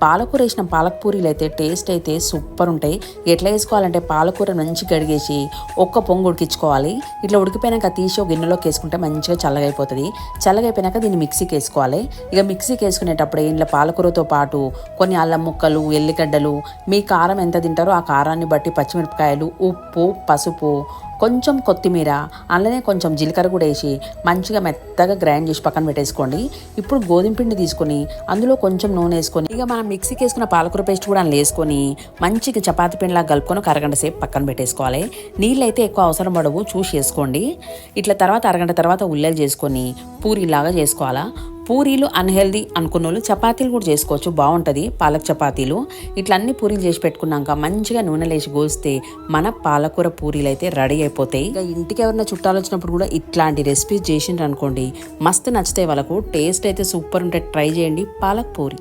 పాలకూర వేసిన పాలక్ పూరీలు అయితే టేస్ట్ అయితే సూపర్ ఉంటాయి. ఎట్లా వేసుకోవాలంటే పాలకూర మంచిగా కడిగేసి ఒక్క పొంగు ఉడికించుకోవాలి. ఇట్లా ఉడికిపోయాక తీసి ఒక గిన్నెలోకి వేసుకుంటే మంచిగా చల్లగా అయిపోతుంది. చల్లగా అయిపోయాక దీన్ని మిక్సీకి వేసుకోవాలి. ఇక మిక్సీకి వేసుకునేటప్పుడు ఇంట్లో పాలకూరతో పాటు కొన్ని అల్లం ముక్కలు, ఎల్లిగడ్డలు, మీ కారం ఎంత తింటారో ఆ కారాన్ని బట్టి పచ్చిమిరపకాయలు, ఉప్పు, పసుపు, కొంచెం కొత్తిమీర, అందులోనే కొంచెం జీలకర్ర కూడా వేసి మంచిగా మెత్తగా గ్రైండ్ చేసి పక్కన పెట్టేసుకోండి. ఇప్పుడు గోధుమ పిండి తీసుకొని అందులో కొంచెం నూనె వేసుకొని ఇక మనం మిక్సీకి వేసుకున్న పాలకూర పేస్ట్ కూడా అందులో వేసుకొని మంచిగా చపాతీ పిండిలా కలుపుకొని ఒక అరగంట సేపు పక్కన పెట్టేసుకోవాలి. నీళ్ళు అయితే ఎక్కువ అవసరం పడవు, చూసి చేసుకోండి. ఇట్లా తర్వాత అరగంట తర్వాత ఉల్లెలు చేసుకొని పూరీలాగా చేసుకోవాలా. పూరీలు అన్హెల్దీ అనుకున్న వాళ్ళు చపాతీలు కూడా చేసుకోవచ్చు, బాగుంటుంది పాలక్ చపాతీలు. ఇట్లా అన్ని పూరీలు చేసి పెట్టుకున్నాక మంచిగా నూనె లేచి కోస్తే మన పాలకూర పూరీలు అయితే రెడీ అయిపోతాయి. ఇక ఇంటికి ఎవరైనా చుట్టాలు వచ్చినప్పుడు కూడా ఇట్లాంటి రెసిపీస్ చేసిండ్రు అనుకోండి, మస్తు నచ్చుతాయి వాళ్ళకు. టేస్ట్ అయితే సూపర్ ఉంటాయి. ట్రై చేయండి పాలక్ పూరి.